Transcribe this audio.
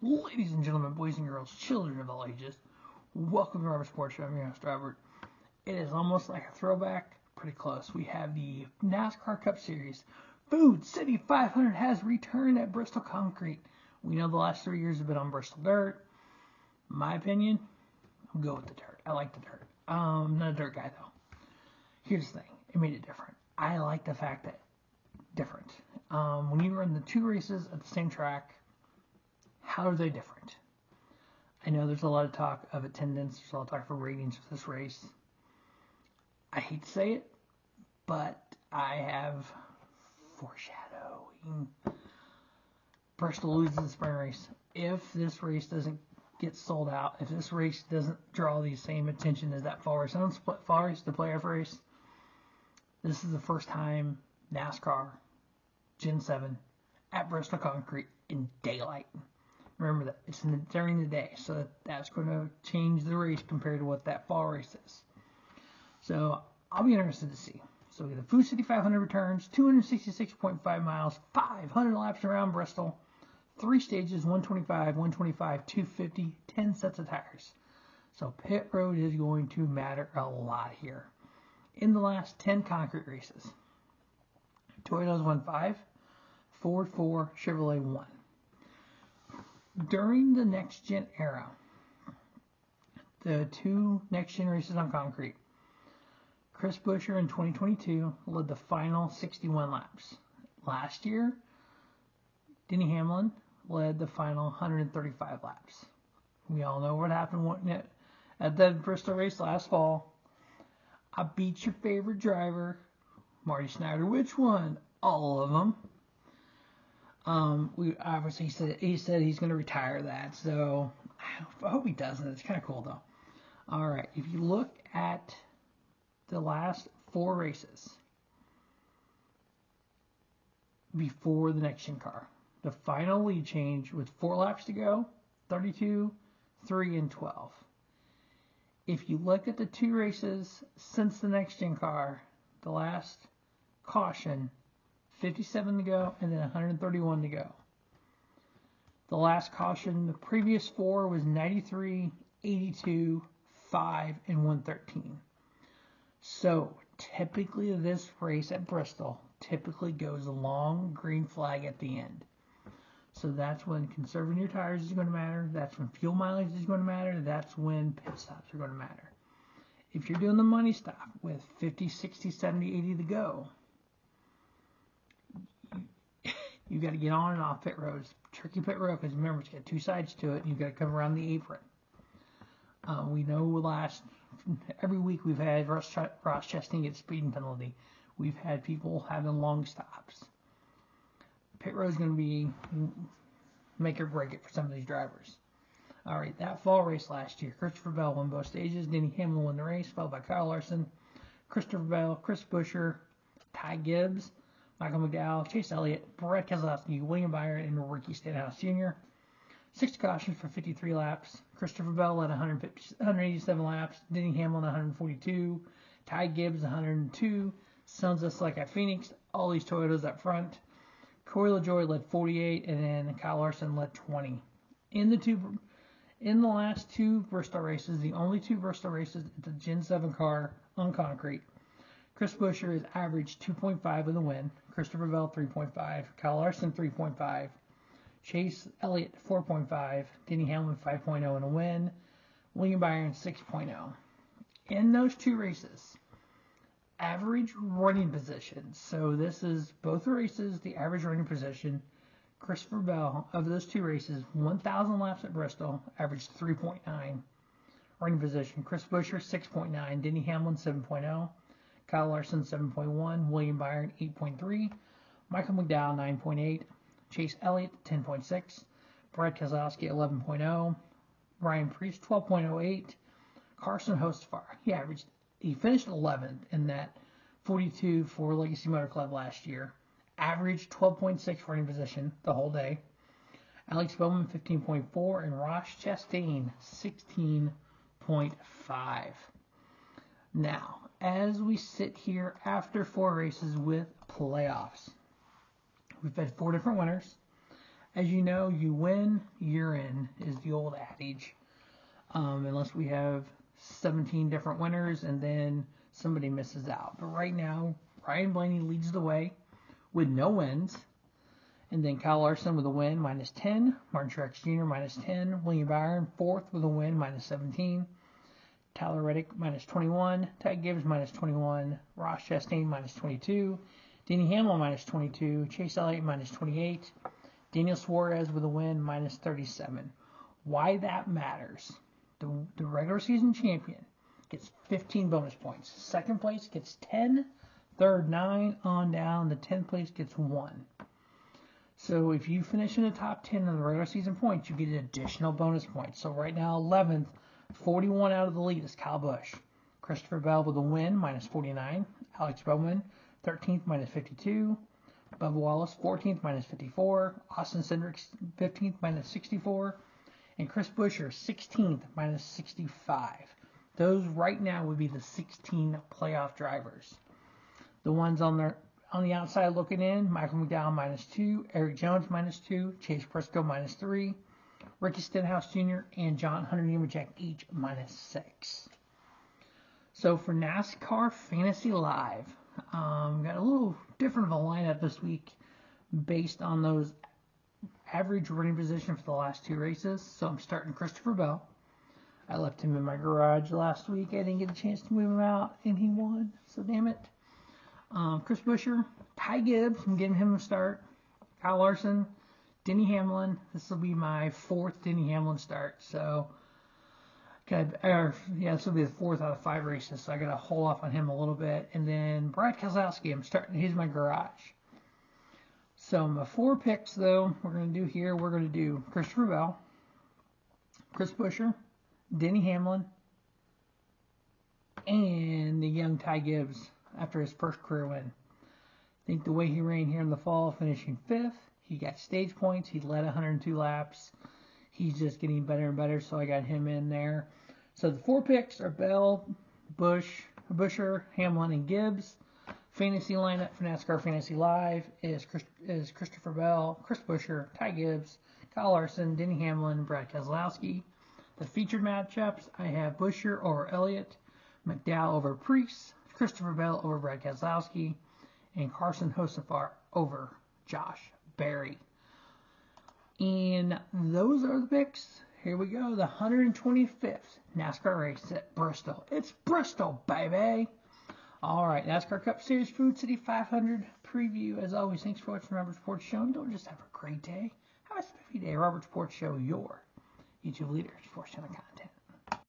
Ladies and gentlemen, boys and girls, children of all ages, welcome to Robert Sports Show. I'm your host, Robert. It is almost like a throwback, pretty close. We have the NASCAR Cup Series. Food City 500 has returned at Bristol Concrete. We know the last 3 years have been on Bristol Dirt. In my opinion, I'll go with the dirt. I like the dirt. Not a dirt guy, though. Here's the thing. It made it different. I like the fact that different. When you run the two races at the same track, how are they different? I know there's a lot of talk of attendance. There's a lot of talk for ratings for this race. I hate to say it, but I have foreshadowing. Bristol loses the sprint race. If this race doesn't get sold out, if this race doesn't draw the same attention as that fall race, I don't split fall race, the playoff race. This is the first time NASCAR Gen 7 at Bristol Concrete in daylight. Remember that. It's during the day, so that's going to change the race compared to what that fall race is. So I'll be interested to see. So the Food City 500 returns, 266.5 miles, 500 laps around Bristol, 3 stages, 125, 125, 250, 10 sets of tires. So pit road is going to matter a lot here. In the last 10 concrete races, Toyotas won 5, Ford 4, Chevrolet 1. During the next gen era, the 2 next gen races on concrete, Chris Buescher in 2022 led the final 61 laps. Last year, Denny Hamlin led the final 135 laps. We all know what happened at that Bristol race last fall. I beat your favorite driver, Marty Snyder. Which one? All of them. We obviously he said he's going to retire that, so I hope he doesn't. It's kind of cool though. All right, if you look at the last 4 races before the next gen car, the final lead change with 4 laps to go, 32, 3, and 12. If you look at the 2 races since the next gen car, the last caution, 57 to go, and then 131 to go. The last caution, the previous 4 was 93, 82, 5, and 113. So typically this race at Bristol typically goes a long green flag at the end. So that's when conserving your tires is going to matter. That's when fuel mileage is going to matter. That's when pit stops are going to matter. If you're doing the money stop with 50, 60, 70, 80 to go, you got to get on and off pit roads. Tricky pit road, because remember, it's got 2 sides to it, and you've got to come around the apron. We know every week we've had Ross Chastain get a speeding penalty. We've had people having long stops. Pit road is going to be make or break it for some of these drivers. All right, that fall race last year, Christopher Bell won both stages. Denny Hamlin won the race, followed by Kyle Larson, Christopher Bell, Chris Buescher, Ty Gibbs, Michael McDowell, Chase Elliott, Brett Keselowski, William Byron, and Ricky Stenhouse Jr. 6 cautions for 53 laps. Christopher Bell led 187 laps. Denny Hamlin 142. Ty Gibbs 102. Sounds just like at Phoenix. All these Toyotas up front. Corey LaJoie led 48, and then Kyle Larson led 20. In the last 2 Bristol races, the only 2 Bristol races at the Gen 7 car on concrete, Chris Buescher has averaged 2.5 in the win. Christopher Bell 3.5. Kyle Larson 3.5. Chase Elliott 4.5. Denny Hamlin 5.0 in a win. William Byron 6.0. In those 2 races, average running position. So this is both races, the average running position. Christopher Bell, of those 2 races, 1,000 laps at Bristol, averaged 3.9 running position. Chris Buescher 6.9. Denny Hamlin 7.0. Kyle Larson 7.1. William Byron 8.3. Michael McDowell 9.8. Chase Elliott 10.6. Brett Keselowski 11.0. Ryan Preece 12.08. Carson Hostfar, he finished 11th in that 42 for Legacy Motor Club last year. Averaged 12.6 running position the whole day. Alex Bowman 15.4 and Ross Chastain 16.5. Now, as we sit here after 4 races with playoffs, we've had 4 different winners. As you know, you win, you're in, is the old adage. Unless we have 17 different winners and then somebody misses out. But right now, Ryan Blaney leads the way with no wins. And then Kyle Larson with a win, minus 10. Martin Truex Jr., minus 10. William Byron, fourth with a win, minus 17. Tyler Reddick, minus 21. Ty Gibbs, minus 21. Ross Chastain, minus 22. Denny Hamlin, minus 22. Chase Elliott, minus 28. Daniel Suarez with a win, minus 37. Why that matters. The regular season champion gets 15 bonus points. Second place gets 10. Third, 9. On down. The 10th place gets 1. So if you finish in the top 10 of the regular season points, you get additional bonus points. So right now, 11th, 41 out of the lead is Kyle Busch. Christopher Bell with a win, minus 49. Alex Bowman, 13th, minus 52. Bubba Wallace, 14th, minus 54. Austin Cindric, 15th, minus 64. And Chris Buescher, 16th, minus 65. Those right now would be the 16 playoff drivers. The ones on the outside looking in, Michael McDowell, minus 2. Eric Jones, minus 2. Chase Briscoe, minus 3. Ricky Stenhouse Jr. and John Hunter Nemechek, each minus 6. So for NASCAR Fantasy Live, got a little different of a lineup this week based on those average running position for the last 2 races. So I'm starting Christopher Bell. I left him in my garage last week. I didn't get a chance to move him out, and he won. So damn it. Chris Buescher, Ty Gibbs, I'm giving him a start. Kyle Larson, Denny Hamlin. This will be my 4th Denny Hamlin start. So, this will be the 4th out of 5 races. So I got to hold off on him a little bit. And then Brad Keselowski, I'm starting. He's my garage. So my 4 picks, though, we're going to do Christopher Bell, Chris Buescher, Denny Hamlin, and the young Ty Gibbs after his first career win. I think the way he ran here in the fall, finishing 5th, he got stage points. He led 102 laps. He's just getting better and better, so I got him in there. So the 4 picks are Bell, Buescher, Hamlin, and Gibbs. Fantasy lineup for NASCAR Fantasy Live is Christopher Bell, Chris Buescher, Ty Gibbs, Kyle Larson, Denny Hamlin, and Brad Keselowski. The featured matchups, I have Buescher over Elliott, McDowell over Priest, Christopher Bell over Brad Keselowski, and Carson Hocevar over Josh Berry. And those are the picks. Here we go, the 125th NASCAR race at Bristol. It's Bristol, baby! Alright, NASCAR Cup Series Food City 500 preview. As always, thanks for watching Robert Sports Show. And don't just have a great day, have a spiffy day. Robert Sports Show, your YouTube leader, sports channel content.